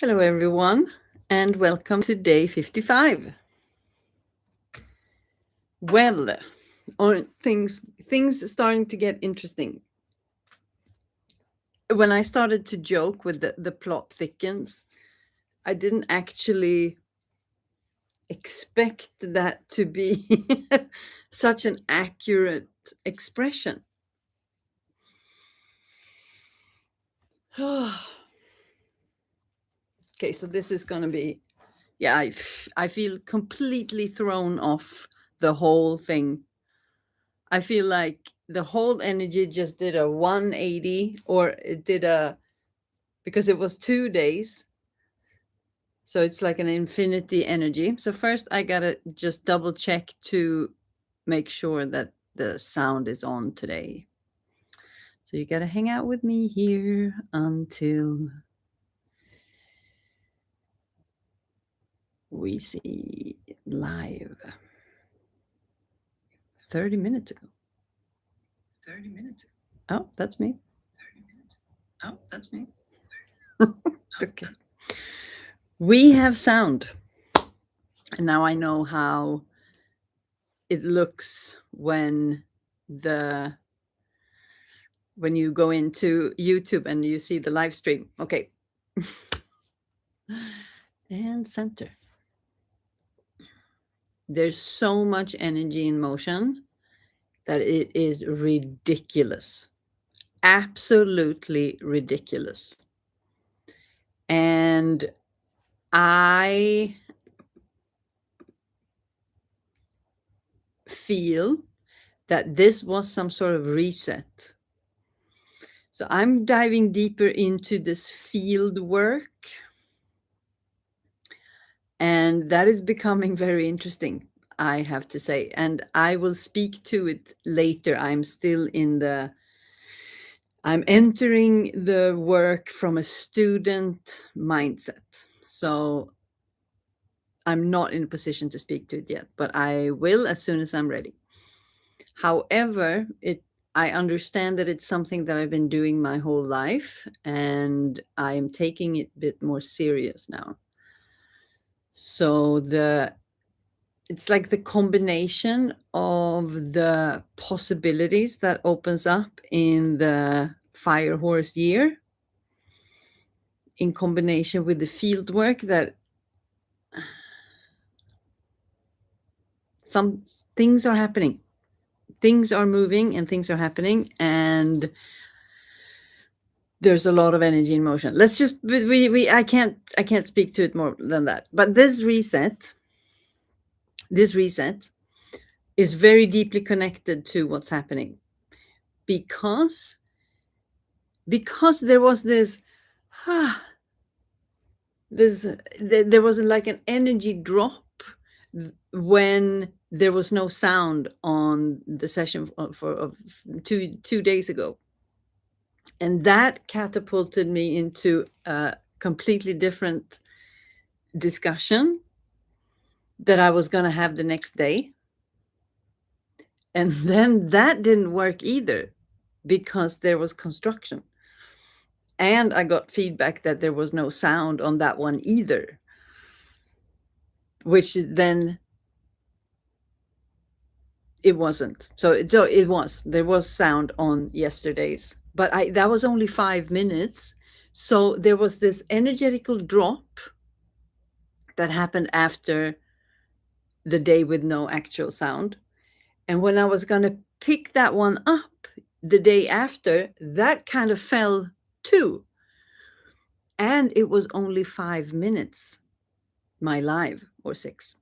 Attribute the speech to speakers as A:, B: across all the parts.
A: Hello, everyone, and welcome to day 55. Well, things starting to get interesting. When I started to joke with the plot thickens, I didn't actually expect that to be such an accurate expression. Okay, so this is going to be, yeah, I feel completely thrown off the whole thing. I feel like the whole energy just did a 180, or it did because it was 2 days. So it's like an infinity energy. So first I gotta just double check to make sure that the sound is on today. So you gotta hang out with me here until we see live. 30 minutes ago. 30 minutes ago. Oh, that's me. 30 minutes. Oh, that's me. Okay. We have sound. And now I know how it looks when you go into YouTube and you see the live stream. Okay. And center. There's so much energy in motion that it is ridiculous. Absolutely ridiculous. And I feel that this was some sort of reset. So I'm diving deeper into this field work, and that is becoming very interesting, I have to say. And I will speak to it later. I'm entering the work from a student mindset. So I'm not in a position to speak to it yet, but I will as soon as I'm ready. However, I understand that it's something that I've been doing my whole life, and I'm taking it a bit more serious now. So it's like the combination of the possibilities that opens up in the fire horse year, in combination with the field work, that some things are happening, things are moving and things are happening, and there's a lot of energy in motion. Let's just I can't speak to it more than that. But this reset is very deeply connected to what's happening, because there was there was like an energy drop when there was no sound on the session of 2 days ago. And that catapulted me into a completely different discussion that I was going to have the next day. And then that didn't work either, because there was construction. And I got feedback that there was no sound on that one either, which then it wasn't. So there was sound on yesterday's, but that was only 5 minutes. So there was this energetical drop that happened after the day with no actual sound. And when I was going to pick that one up the day after, that kind of fell too. And it was only 5 minutes, my live, or 6.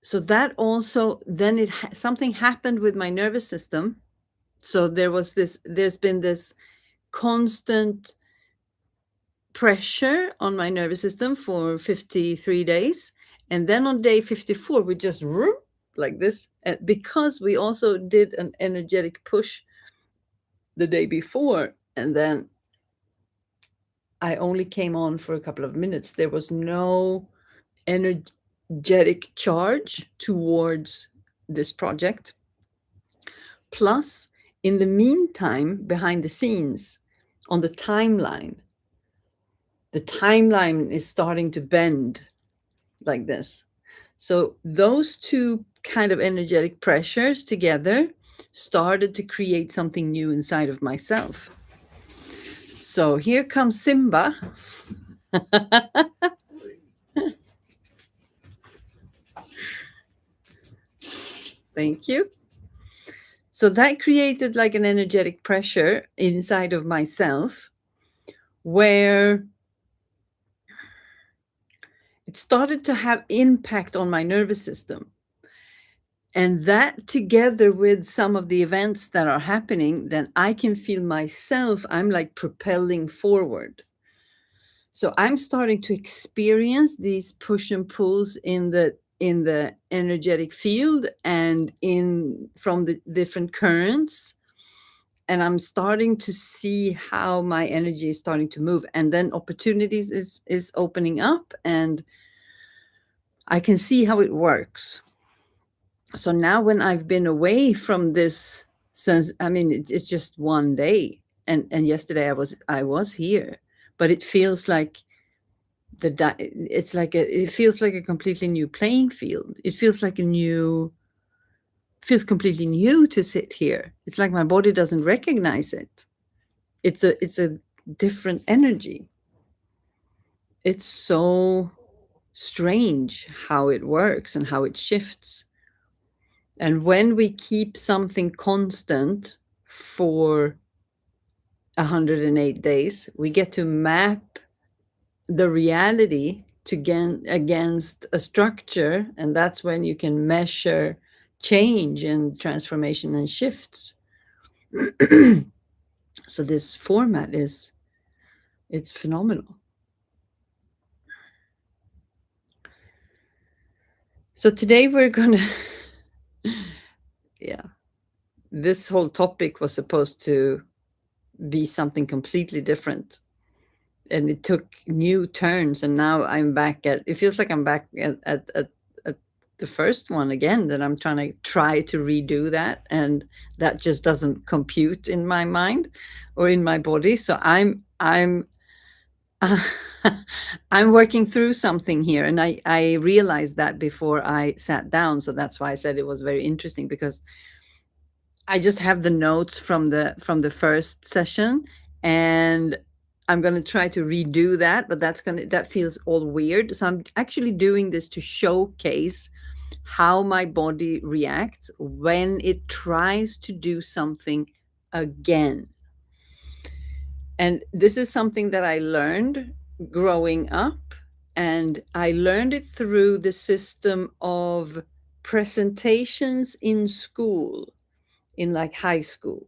A: So that also, then something happened with my nervous system. So there's been this constant pressure on my nervous system for 53 days. And then on day 54, we just like this, because we also did an energetic push the day before. And then I only came on for a couple of minutes. There was no energetic charge towards this project. Plus, in the meantime, behind the scenes, on the timeline, The timeline is starting to bend like this. So those two kind of energetic pressures together started to create something new inside of myself. So here comes Simba. Thank you. So that created like an energetic pressure inside of myself where it started to have impact on my nervous system. And that together with some of the events that are happening, then I can feel myself, I'm like propelling forward. So I'm starting to experience these push and pulls in the energetic field and in from the different currents. And I'm starting to see how my energy is starting to move. And then opportunities is opening up and I can see how it works. So now when I've been away from this since, I mean, it's just one day, and yesterday I was here, but it feels like it's like it feels like a completely new playing field. It feels completely new to sit here. It's like my body doesn't recognize it. It's a different energy. It's so strange how it works and how it shifts. And when we keep something constant for 108 days, we get to map the reality against a structure. And that's when you can measure change and transformation and shifts. So this format it's phenomenal. So today we're gonna, yeah, this whole topic was supposed to be something completely different. And it took new turns, and now I'm back at, it feels like I'm back at the first one again, that I'm try to redo that, and that just doesn't compute in my mind or in my body. So I'm I'm working through something here, and I realized that before I sat down. So that's why I said it was very interesting, because I just have the notes from the first session, and I'm gonna try to redo that, but that feels all weird. So I'm actually doing this to showcase how my body reacts when it tries to do something again. And this is something that I learned growing up, and I learned it through the system of presentations in school, in like high school.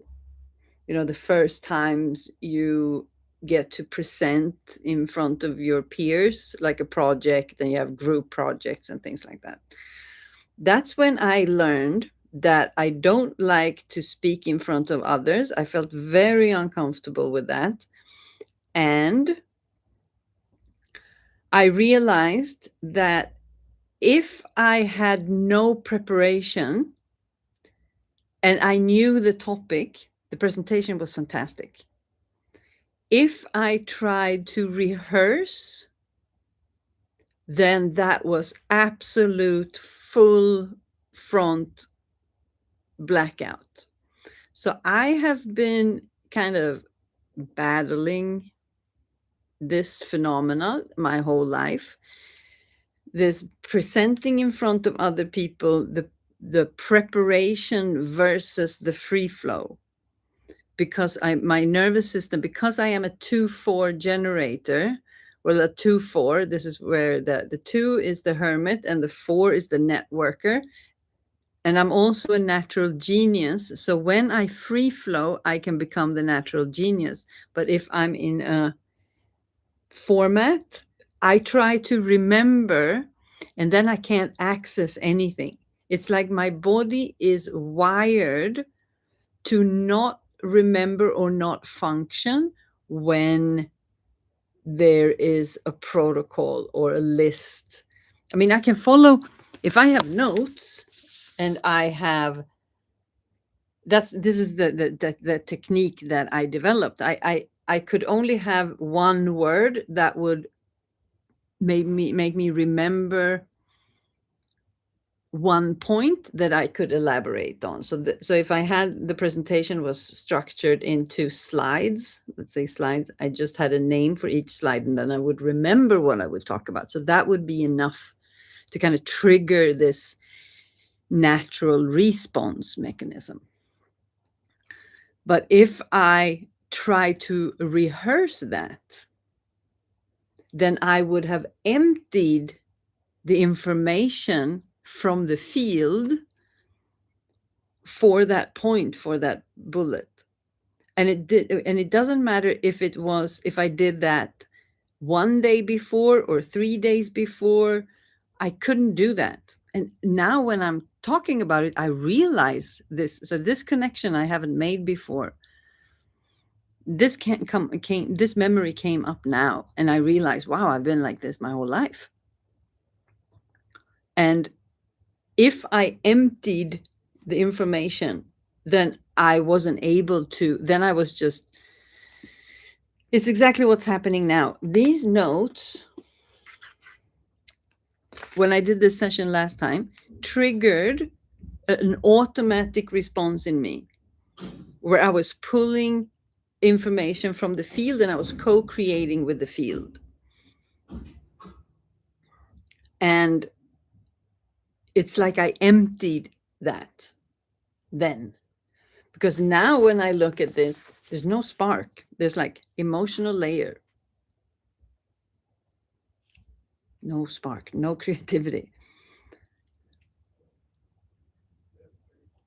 A: You know, the first times you get to present in front of your peers, like a project, and you have group projects and things like that. That's when I learned that I don't like to speak in front of others. I felt very uncomfortable with that. And I realized that if I had no preparation and I knew the topic, the presentation was fantastic. If I tried to rehearse, then that was absolute full front blackout. So I have been kind of battling this phenomena my whole life. This presenting in front of other people, the preparation versus the free flow. Because my nervous system, because I am a 2-4 generator, well, a 2-4, this is where the 2 is the hermit and the 4 is the networker. And I'm also a natural genius. So when I free flow, I can become the natural genius. But if I'm in a format, I try to remember, and then I can't access anything. It's like my body is wired to not remember or not function when there is a protocol or a list. I mean, I can follow if I have notes and I have, this is the technique that I developed. I could only have one word that would make me remember one point that I could elaborate on. So if I had the presentation was structured into slides, let's say slides, I just had a name for each slide, and then I would remember what I would talk about. So that would be enough to kind of trigger this natural response mechanism. But if I try to rehearse that, then I would have emptied the information from the field for that point, for that bullet. And it doesn't matter if I did that one day before or 3 days before. I couldn't do that. And now when I'm talking about it, I realize this. So this connection I haven't made before. This this memory came up now, and I realized, wow, I've been like this my whole life. And if I emptied the information, then I wasn't able to, then I was just, it's exactly what's happening now. These notes, when I did this session last time, triggered an automatic response in me where I was pulling information from the field and I was co-creating with the field. And it's like I emptied that then. Because now when I look at this, there's no spark. There's like emotional layer. No spark, no creativity.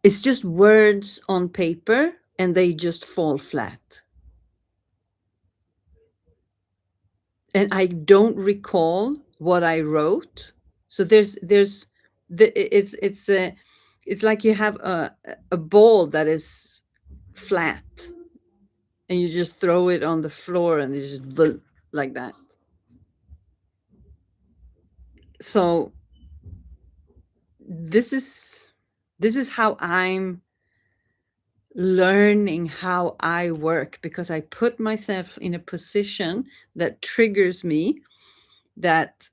A: It's just words on paper and they just fall flat. And I don't recall what I wrote. So it's like you have a ball that is flat and you just throw it on the floor and it's just like that. So this is how I'm learning how I work, because I put myself in a position that triggers me, that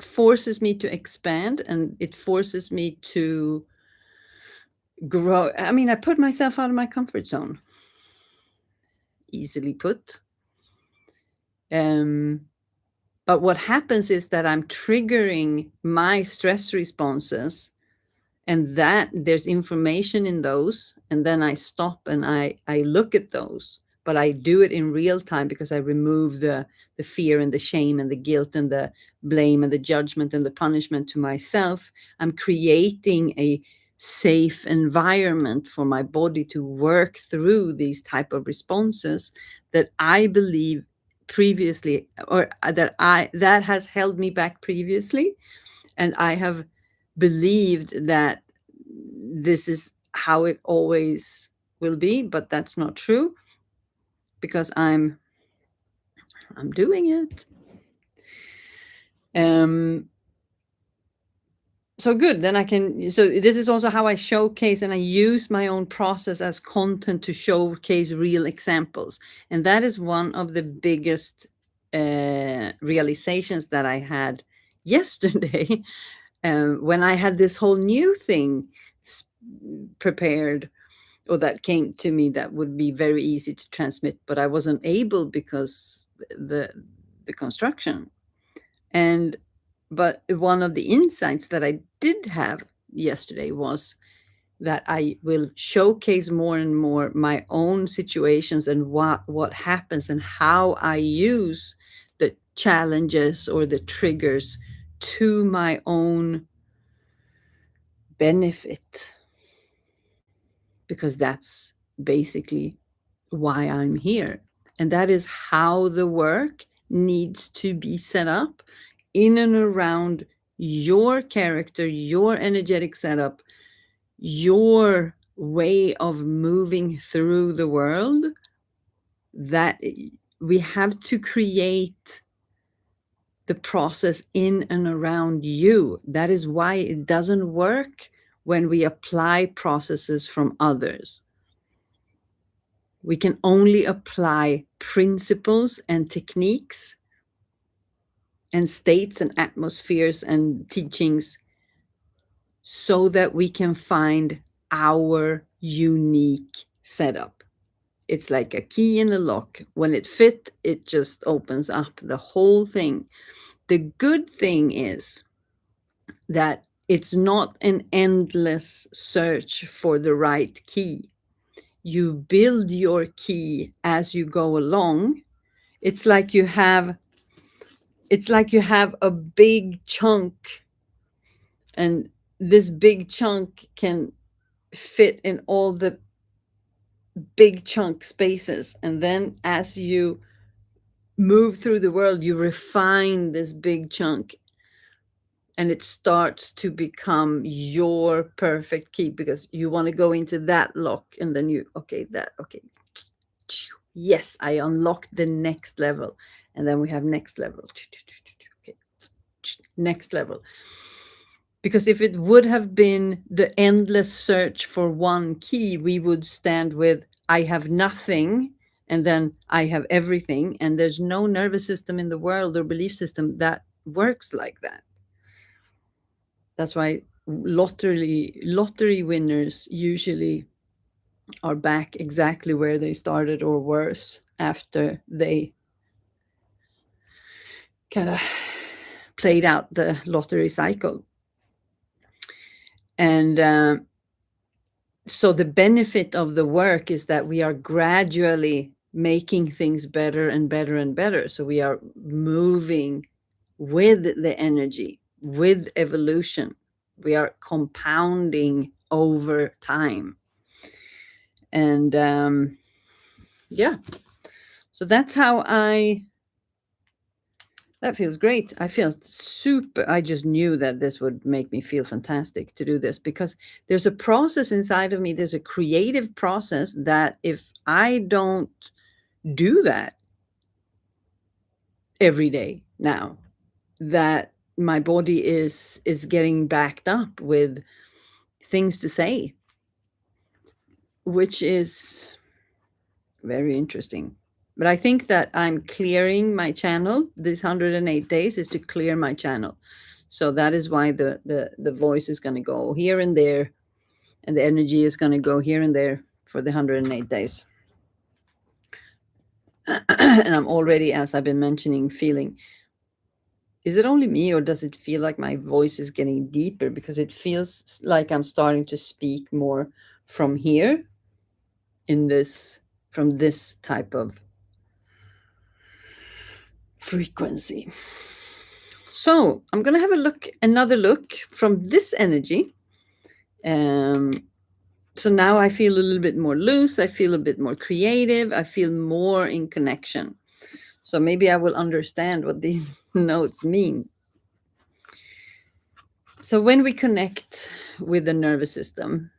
A: forces me to expand, and it forces me to grow. I mean, I put myself out of my comfort zone. Easily put. But what happens is that I'm triggering my stress responses, and that there's information in those, and then I stop and I look at those, but I do it in real time because I remove the fear and the shame and the guilt and the blame and the judgment and the punishment to myself. I'm creating a safe environment for my body to work through these type of responses that I believe previously, or that has held me back previously, and I have believed that this is how it always will be, but that's not true, because I'm doing it. So good, then I can, so this is also how I showcase, and I use my own process as content to showcase real examples. And that is one of the biggest realizations that I had yesterday, when I had this whole new thing prepared, or that came to me, that would be very easy to transmit, but I wasn't able because the construction. But one of the insights that I did have yesterday was that I will showcase more and more my own situations and what happens and how I use the challenges or the triggers to my own benefit, because that's basically why I'm here. And that is how the work needs to be set up, in and around your character, your energetic setup, your way of moving through the world. That we have to create the process in and around you. That is why it doesn't work when we apply processes from others. We can only apply principles and techniques and states and atmospheres and teachings so that we can find our unique setup. It's like a key in a lock. When it fits, it just opens up the whole thing. The good thing is that it's not an endless search for the right key. You build your key as you go along. It's like you have a big chunk, and this big chunk can fit in all the big chunk spaces. And then as you move through the world, you refine this big chunk, and it starts to become your perfect key, because you want to go into that lock, and then okay, yes, I unlocked the next level. And then we have next level, okay, next level. Because if it would have been the endless search for one key, we would stand with, I have nothing, and then I have everything. And there's no nervous system in the world or belief system that works like that. That's why lottery winners usually are back exactly where they started, or worse, after they kind of played out the lottery cycle. And so the benefit of the work is that we are gradually making things better and better and better. So we are moving with the energy, with evolution. We are compounding over time. And yeah, so that's how that feels great. I feel super. I just knew that this would make me feel fantastic to do this, because there's a process inside of me. There's a creative process that if I don't do that every day now, that my body is getting backed up with things to say, which is very interesting. But I think that I'm clearing my channel. This 108 days is to clear my channel. So that is why the voice is going to go here and there, and the energy is going to go here and there for the 108 days. And I'm already, as I've been mentioning, feeling, is it only me, or does it feel like my voice is getting deeper? Because it feels like I'm starting to speak more from here, from this type of frequency. So I'm going to have another look from this energy. So now I feel a little bit more loose. I feel a bit more creative. I feel more in connection. So maybe I will understand what these notes mean. So when we connect with the nervous system,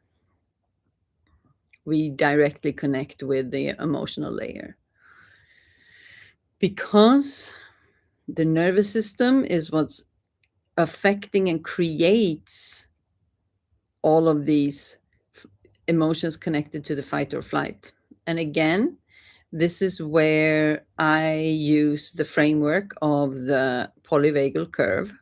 A: we directly connect with the emotional layer. Because the nervous system is what's affecting and creates all of these emotions connected to the fight or flight. And again, this is where I use the framework of the polyvagal curve.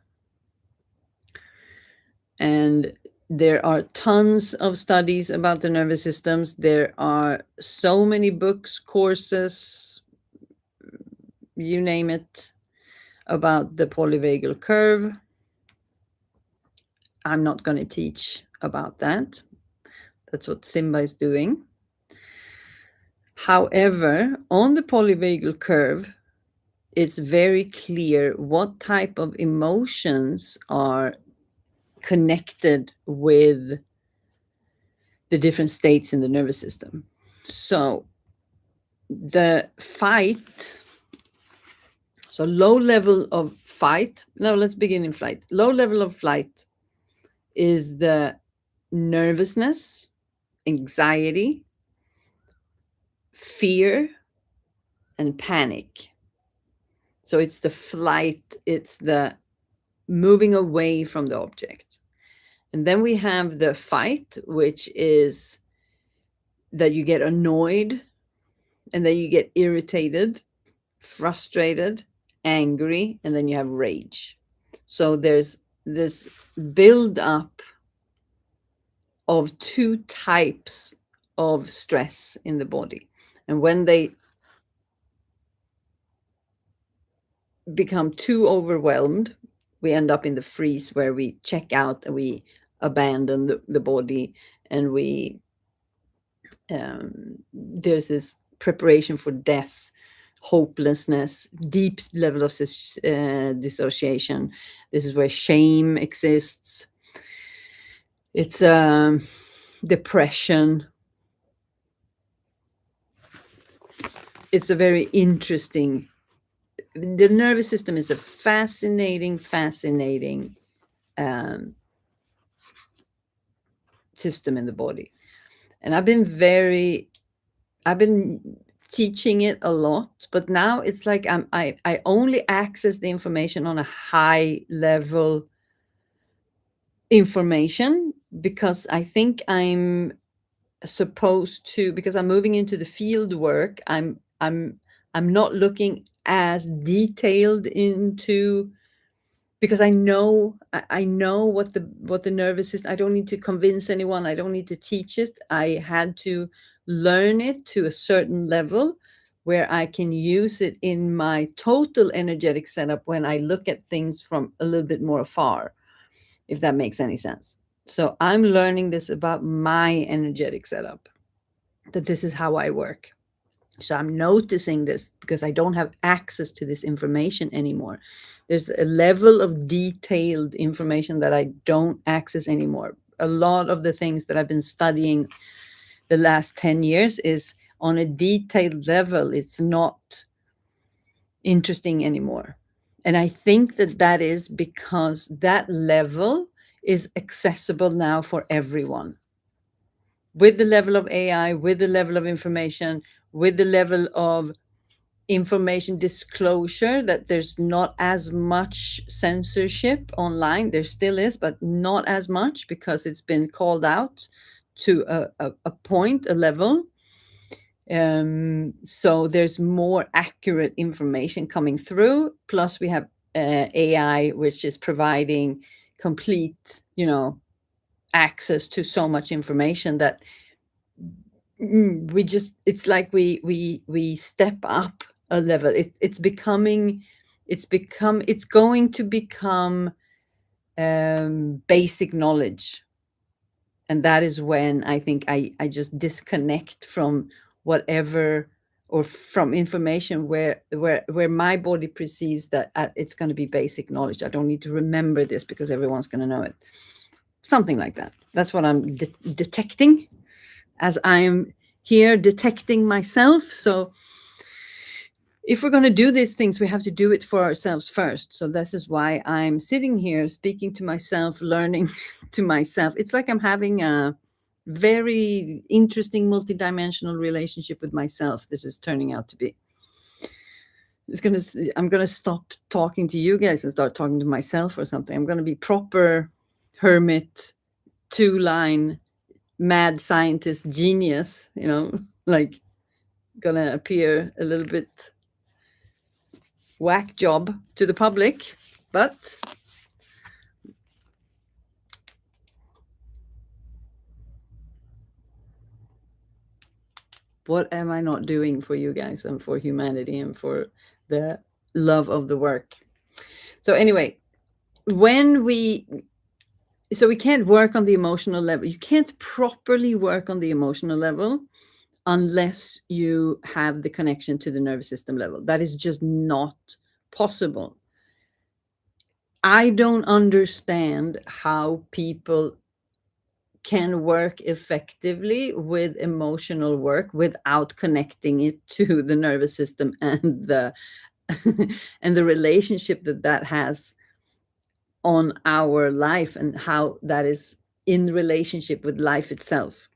A: And there are tons of studies about the nervous systems. There are so many books, courses, you name it, about the polyvagal curve. I'm not going to teach about that. That's what Simba is doing. However, on the polyvagal curve, it's very clear what type of emotions are connected with the different states in the nervous system. So the fight, so low level of fight, no, let's begin in flight. Low level of flight is the nervousness, anxiety, fear, and panic. So it's the flight, it's the moving away from the object. And then we have the fight, which is that you get annoyed, and then you get irritated, frustrated, angry, and then you have rage. So there's this build up of two types of stress in the body. And when they become too overwhelmed, we end up in the freeze where we check out and we abandon the body, and we there's this preparation for death, hopelessness, deep level of dissociation. This is where shame exists. It's depression. It's a very interesting. The nervous system is a fascinating system in the body, and I've been teaching it a lot, but now it's like I only access the information on a high level information, because I think I'm supposed to, because I'm moving into the field work, I'm not looking as detailed into, because I know what the nervous system. I don't need to convince anyone. I don't need to teach it. I had to learn it to a certain level where I can use it in my total energetic setup when I look at things from a little bit more afar, if that makes any sense. So I'm learning this about my energetic setup, that this is how I work. So I'm noticing this because I don't have access to this information anymore. There's a level of detailed information that I don't access anymore. A lot of the things that I've been studying the last 10 years is on a detailed level. It's not interesting anymore. And I think that that is because that level is accessible now for everyone. With the level of AI, with the level of information, with the level of information disclosure, that there's not as much censorship online. There still is, but not as much, because it's been called out to a point, a level. So there's more accurate information coming through. Plus we have AI, which is providing complete, access to so much information that we just, it's like we step up a level. It's going to become basic knowledge. And that is when I think I just disconnect from whatever, or from information where my body perceives that it's going to be basic knowledge. I don't need to remember this because everyone's going to know it. Something like that. That's what I'm detecting as I'm here detecting myself. So if we're going to do these things, we have to do it for ourselves first. So this is why I'm sitting here speaking to myself, learning to myself. It's like I'm having a very interesting multidimensional relationship with myself. This is turning out to be. I'm going to stop talking to you guys and start talking to myself or something. I'm going to be proper hermit, two-line, mad scientist genius, like gonna appear a little bit whack job to the public, but what am I not doing for you guys and for humanity and for the love of the work? So anyway, we can't work on the emotional level. You can't properly work on the emotional level unless you have the connection to the nervous system level. That is just not possible. I don't understand how people can work effectively with emotional work without connecting it to the nervous system and the and the relationship that has on our life, and how that is in relationship with life itself.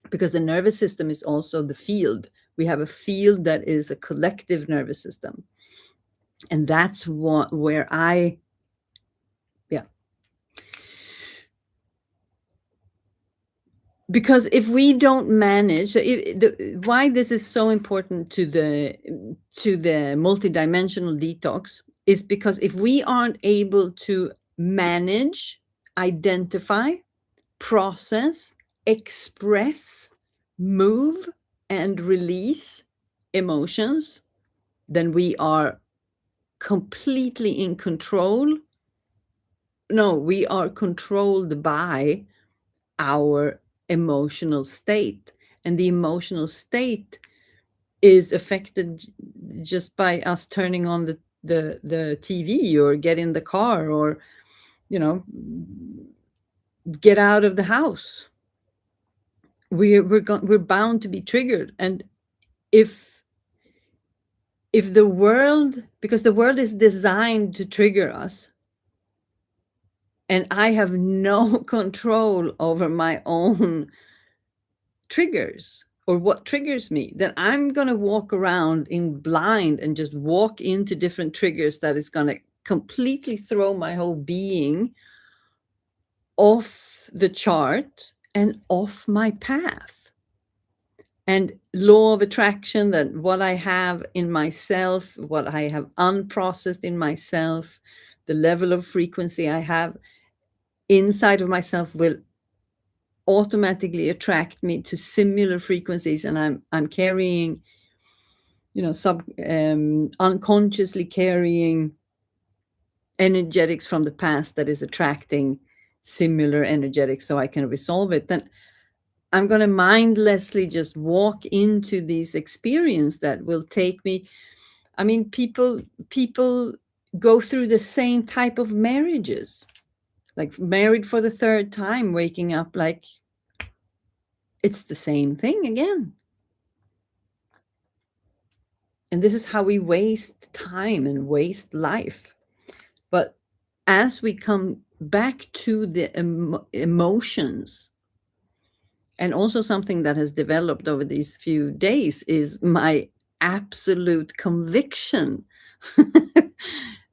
A: Because the nervous system is also the field. We have a field that is a collective nervous system. And that's where yeah. because if we don't manage, so why this is so important to the multidimensional detox is because if we aren't able to manage, identify, process, express, move, and release emotions, then we are completely in control. No, we are controlled by our emotional state. And the emotional state is affected just by us turning on the TV or get in the car or, you know, get out of the house. We're bound to be triggered. And if the world, because the world is designed to trigger us, and I have no control over my own triggers or what triggers me, then I'm going to walk around in blind and just walk into different triggers that is going to completely throw my whole being off the chart and off my path. And law of attraction, that what I have in myself, what I have unprocessed in myself, the level of frequency I have inside of myself will automatically attract me to similar frequencies. And I'm carrying, unconsciously carrying energetics from the past that is attracting similar energetics, so I can resolve it. Then I'm going to mindlessly just walk into these experiences that will take me. I mean, people go through the same type of marriages, like married for the third time, waking up like it's the same thing again. And this is how we waste time and waste life. But as we come back to the emotions, and also something that has developed over these few days is my absolute conviction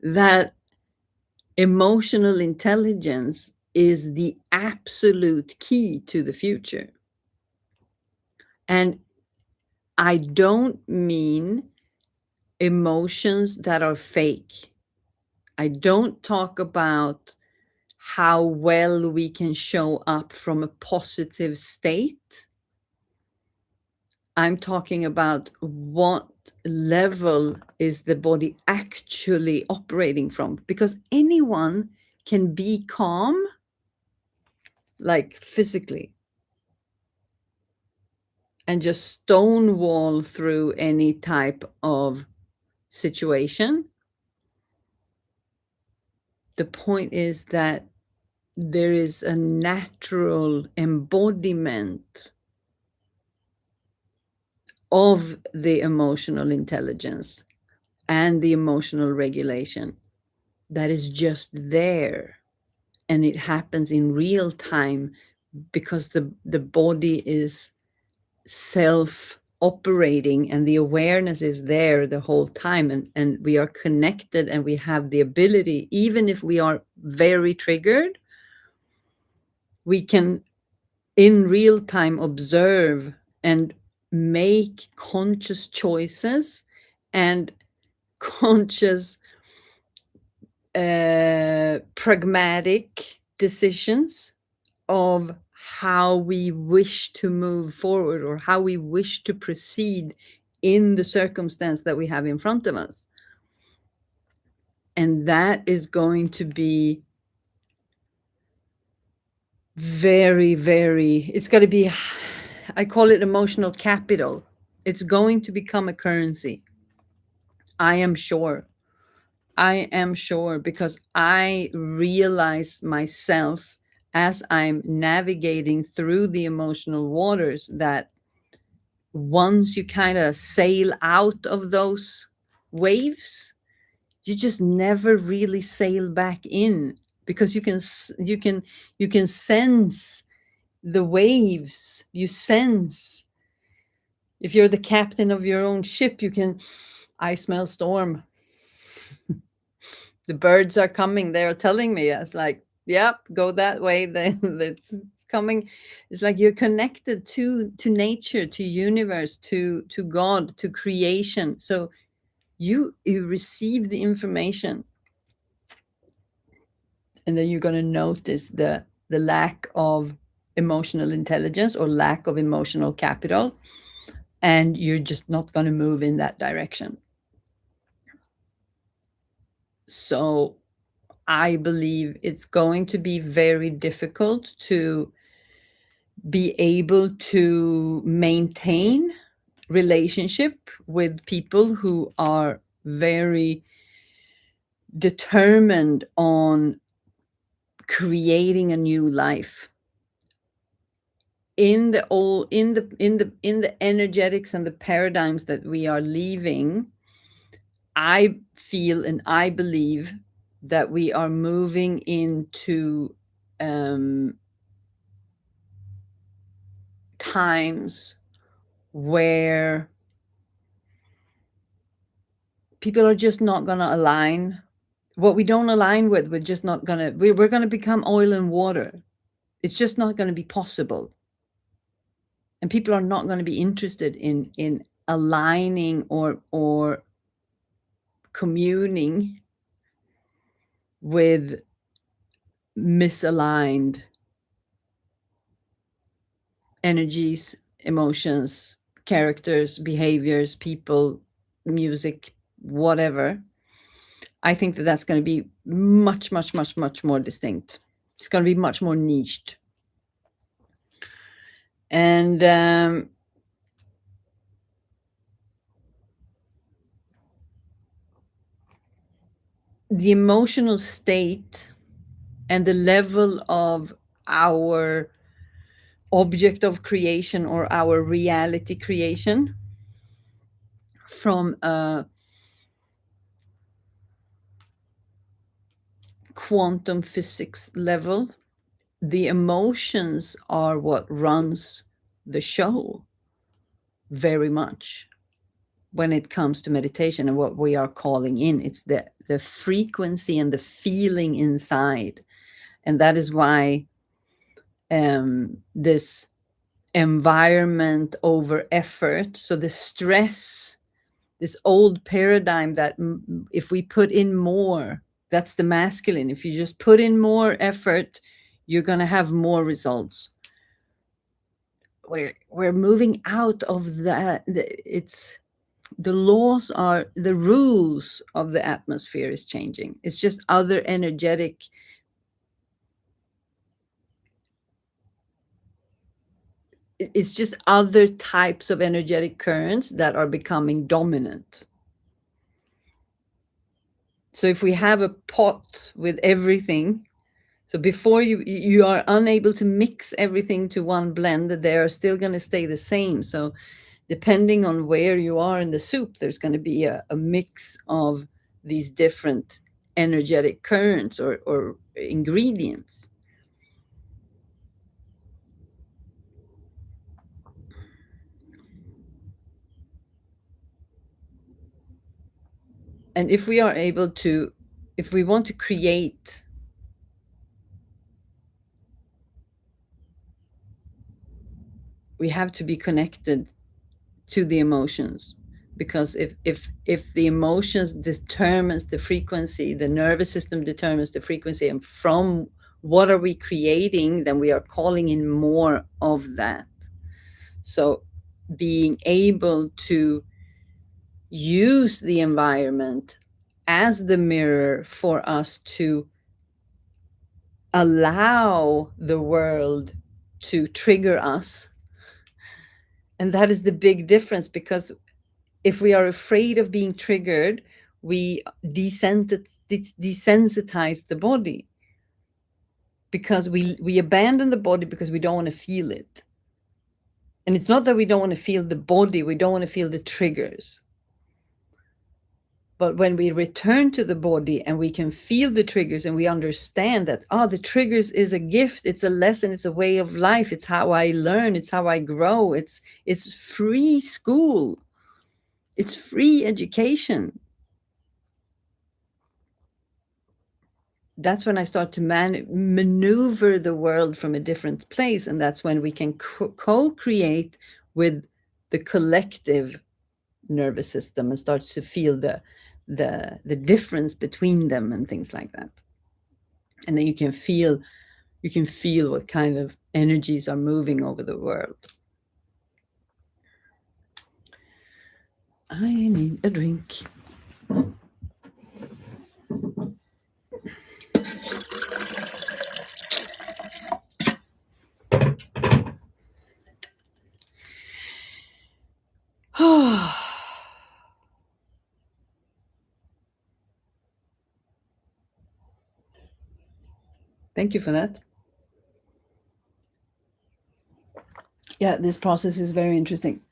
A: that emotional intelligence is the absolute key to the future. And I don't mean emotions that are fake. I don't talk about how well we can show up from a positive state. I'm talking about what level is the body actually operating from, because anyone can be calm, like physically, and just stonewall through any type of situation. The point is that there is a natural embodiment of the emotional intelligence and the emotional regulation that is just there, and it happens in real time because the body is self operating and the awareness is there the whole time, and we are connected, and we have the ability, even if we are very triggered, we can in real time observe and make conscious choices and conscious pragmatic decisions of how we wish to move forward or how we wish to proceed in the circumstance that we have in front of us. And that is going to be very, very, it's going to be, I call it emotional capital. It's going to become a currency. I am sure. I am sure, because I realize myself as I'm navigating through the emotional waters that once you kind of sail out of those waves, you just never really sail back in, because you can sense the waves. You sense, if you're the captain of your own ship, I smell storm. The birds are coming. They're telling me. It's like, yep, go that way. Then it's coming, it's like you're connected to nature, to universe, to God, to creation. So you receive the information, and then you're going to notice the lack of emotional intelligence or lack of emotional capital, and you're just not going to move in that direction. So I believe it's going to be very difficult to be able to maintain relationship with people who are very determined on creating a new life in the old, in the energetics and the paradigms that we are leaving. I feel and I believe that we are moving into times where people are just not going to align. What we don't align with, we're just not going to, we're going to become oil and water. It's just not going to be possible. And people are not going to be interested in aligning or communing with misaligned energies, emotions, characters, behaviors, people, music, whatever. I think that that's going to be much, much, much, much more distinct. It's going to be much more niched. And the emotional state and the level of our object of creation or our reality creation from a quantum physics level, the emotions are what runs the show very much when it comes to meditation. And what we are calling in, it's the frequency and the feeling inside. And that is why this environment over effort, so the stress, this old paradigm that if we put in more, that's the masculine. If you just put in more effort, you're going to have more results. We're moving out of that. It's the laws are, the rules of the atmosphere is changing. It's just other energetic, it's just other types of energetic currents that are becoming dominant. So if we have a pot with everything, so before you are unable to mix everything to one blend, they are still going to stay the same. So depending on where you are in the soup, there's going to be a mix of these different energetic currents or ingredients. And if we are able to, if we want to create, we have to be connected to the emotions, because if the emotions determines the frequency, the nervous system determines the frequency, and from what are we creating, then we are calling in more of that. So being able to use the environment as the mirror for us to allow the world to trigger us. And that is the big difference, because if we are afraid of being triggered, we desensitize the body, because we abandon the body because we don't want to feel it. And it's not that we don't want to feel the body, we don't want to feel the triggers. But when we return to the body and we can feel the triggers, and we understand that, the triggers is a gift, it's a lesson, it's a way of life, it's how I learn, it's how I grow, it's free school, it's free education. that's when I start to maneuver the world from a different place, and that's when we can co-create with the collective nervous system and start to feel the difference between them and things like that. And then you can feel what kind of energies are moving over the world. I need a drink. Thank you for that. Yeah, this process is very interesting.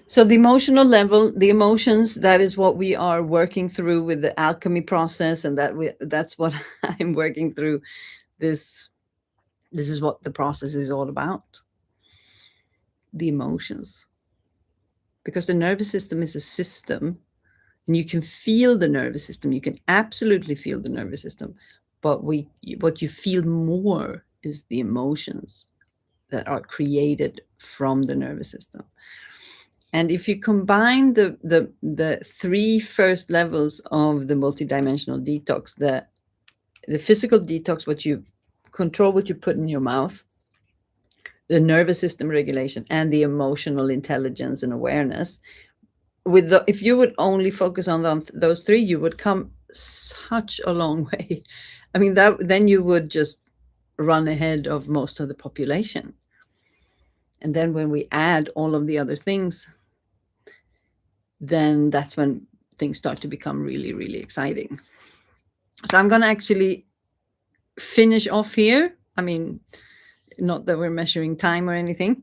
A: So the emotional level, the emotions, that is what we are working through with the alchemy process, and that's what I'm working through. This is what the process is all about. The emotions. Because the nervous system is a system, and you can feel the nervous system. You can absolutely feel the nervous system, but what you feel more is the emotions that are created from the nervous system. And if you combine the three first levels of the multidimensional detox, the physical detox, what you control, what you put in your mouth, the nervous system regulation, and the emotional intelligence and awareness, if you would only focus on those three, you would come such a long way. I mean, then you would just run ahead of most of the population. And then when we add all of the other things, then that's when things start to become really, really exciting. So I'm going to actually finish off here. I mean, not that we're measuring time or anything,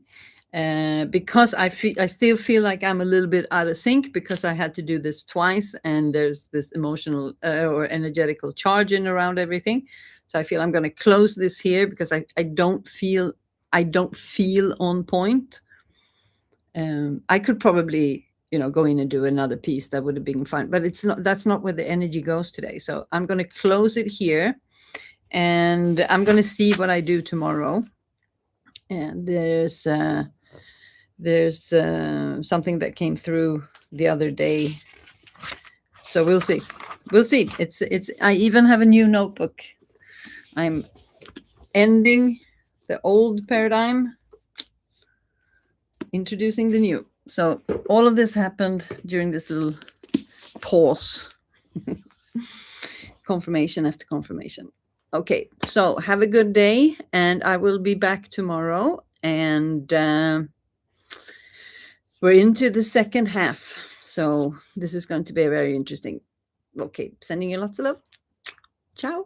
A: because I still feel like I'm a little bit out of sync because I had to do this twice, and there's this emotional or energetical charge in around everything. So I feel I'm going to close this here because I don't feel on point. I could probably go in and do another piece. That would have been fun, but that's not where the energy goes today. So I'm going to close it here, and I'm going to see what I do tomorrow. And there's something that came through the other day, so we'll see. It's I even have a new notebook. I'm ending the old paradigm, introducing the new. So all of this happened during this little pause. Confirmation after confirmation. Okay, so have a good day, and I will be back tomorrow, and we're into the second half, so this is going to be very interesting. Okay, sending you lots of love. Ciao.